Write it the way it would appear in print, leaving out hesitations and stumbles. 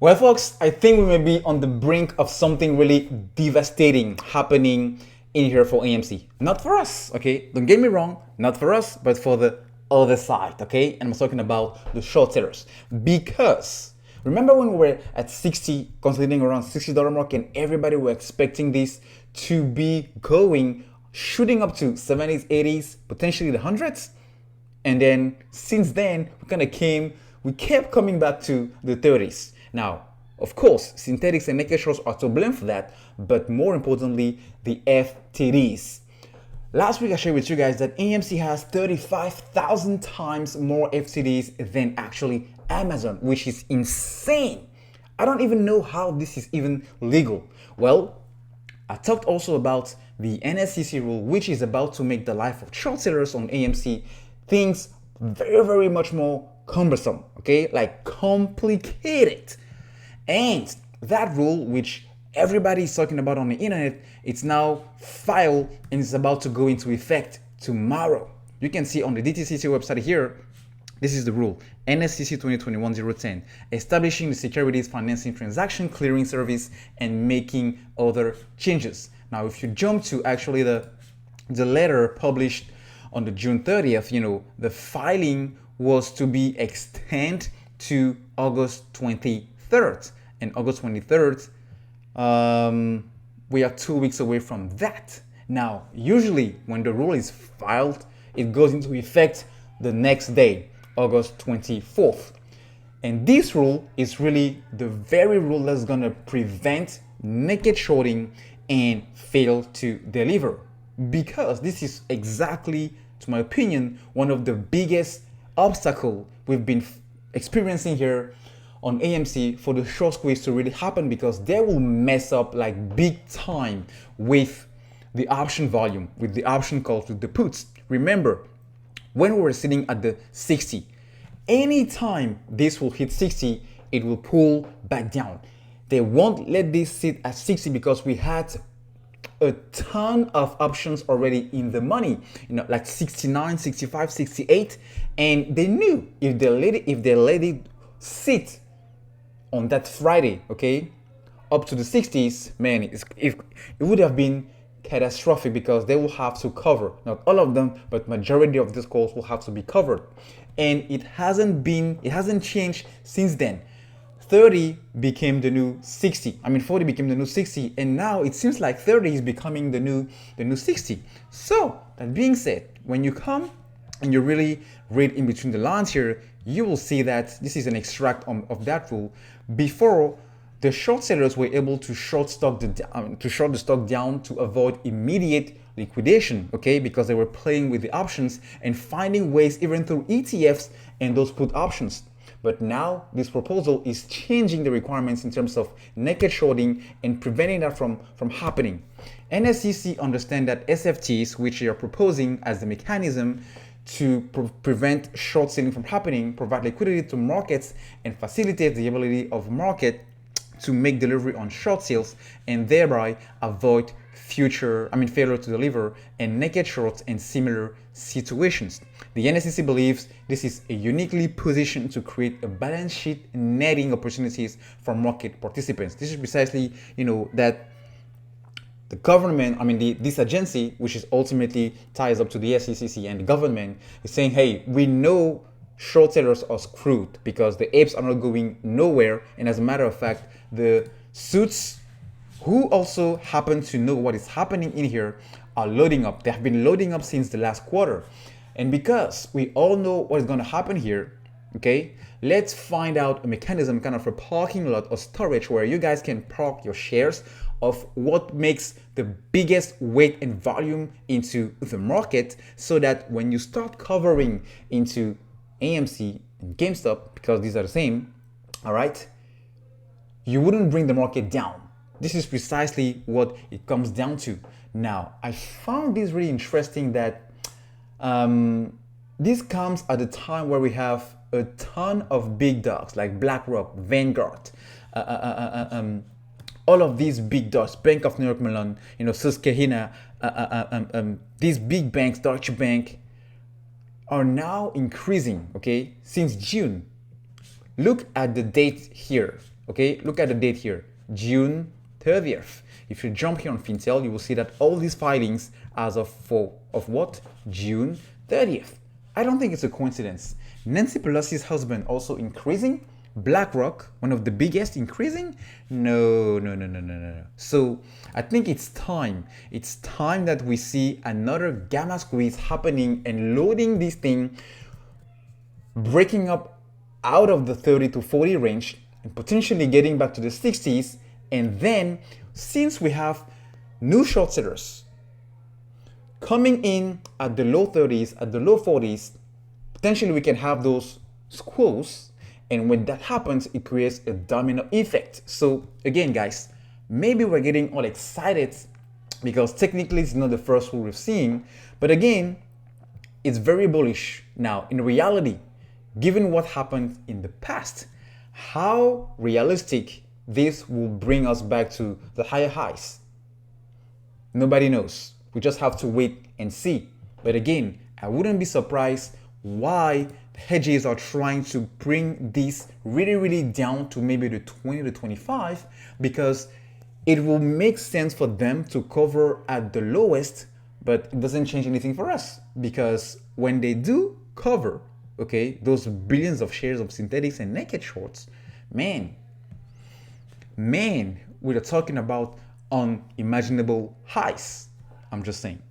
Well, folks, I think we may be on the brink of something really devastating happening in here for AMC. Not for us, okay? Don't get me wrong, not for us, but for the other side, okay? And I'm talking about the short sellers. Because remember when we were at 60, consolidating around $60 mark, and everybody were expecting this to be going, shooting up to 70s, 80s, potentially the hundreds? And then since then, we kept coming back to the 30s. Now, of course, synthetics and naked shorts are to blame for that, but more importantly, the FTDs. Last week I shared with you guys that AMC has 35,000 times more FTDs than actually Amazon, which is insane. I don't even know how this is even legal. Well, I talked also about the NSCC rule, which is about to make the life of short sellers on AMC things very, very much more cumbersome, okay? Like complicated. And that rule, which everybody is talking about on the internet, it's now filed and it's about to go into effect tomorrow. You can see on the DTCC website here, this is the rule, NSCC 2021-010, establishing the securities financing transaction clearing service and making other changes. Now, if you jump to actually the letter published on the June 30th, the filing was to be extended to August 23rd. And August 23rd, we are 2 weeks away from that. Now, usually when the rule is filed, it goes into effect the next day, August 24th. And this rule is really the very rule that's going to prevent naked shorting and fail to deliver. Because this is exactly, to my opinion, one of the biggest obstacles we've been experiencing here on AMC for the short squeeze to really happen, because they will mess up like big time with the option volume, with the option calls, with the puts. Remember, when we were sitting at the 60, anytime this will hit 60, it will pull back down. They won't let this sit at 60 because we had a ton of options already in the money, like 69, 65, 68, and they knew if they let it sit on that Friday, okay, up to the 60s, man, it would have been catastrophic, because they will have to cover, not all of them, but majority of these calls will have to be covered. And it hasn't changed since then. 30 became the new 60. 40 became the new 60, and now it seems like 30 is becoming the new 60. So that being said, when you come and you really read in between the lines here, you will see that this is an extract of that rule. Before, the short sellers were able to short the stock down to avoid immediate liquidation, okay, because they were playing with the options and finding ways even through ETFs and those put options. But now this proposal is changing the requirements in terms of naked shorting and preventing that from happening. NSCC understand that SFTs, which they are proposing as the mechanism to prevent short selling from happening, provide liquidity to markets and facilitate the ability of market to make delivery on short sales, and thereby avoid failure to deliver and naked shorts in similar situations. The NSCC believes this is a uniquely positioned to create a balance sheet netting opportunities for market participants. This is precisely, that the government, this agency, which is ultimately ties up to the SEC and the government, is saying, hey, we know short sellers are screwed because the apes are not going nowhere. And as a matter of fact, the suits, who also happen to know what is happening in here, are loading up. They have been loading up since the last quarter. And because we all know what is going to happen here, okay, let's find out a mechanism, kind of a parking lot or storage, where you guys can park your shares of what makes the biggest weight and volume into the market, so that when you start covering into AMC and GameStop, because these are the same, all right, you wouldn't bring the market down. This is precisely what it comes down to. Now, I found this really interesting that this comes at a time where we have a ton of big dogs like BlackRock, Vanguard, all of these big dogs, Bank of New York Mellon, Susquehanna, these big banks, Deutsche Bank, are now increasing, okay, since June. Look at the date here. Okay, look at the date here, June 30th. If you jump here on Fintel, you will see that all these filings as of what? June 30th. I don't think it's a coincidence. Nancy Pelosi's husband also increasing. BlackRock, one of the biggest, increasing. No. So I think it's time. It's time that we see another gamma squeeze happening and loading this thing, breaking up out of the 30 to 40 range and potentially getting back to the 60s. And then, since we have new short sellers coming in at the low 30s, at the low 40s, potentially we can have those squoze. And when that happens, it creates a domino effect. So again, guys, maybe we're getting all excited because technically it's not the first rule we've seen. But again, it's very bullish. Now, in reality, given what happened in the past, how realistic this will bring us back to the higher highs? Nobody knows. We just have to wait and see. But again, I wouldn't be surprised why hedges are trying to bring this really down to maybe the 20 to 25, because it will make sense for them to cover at the lowest, but it doesn't change anything for us, because when they do cover, okay, those billions of shares of synthetics and naked shorts, man, we're talking about unimaginable highs. I'm just saying.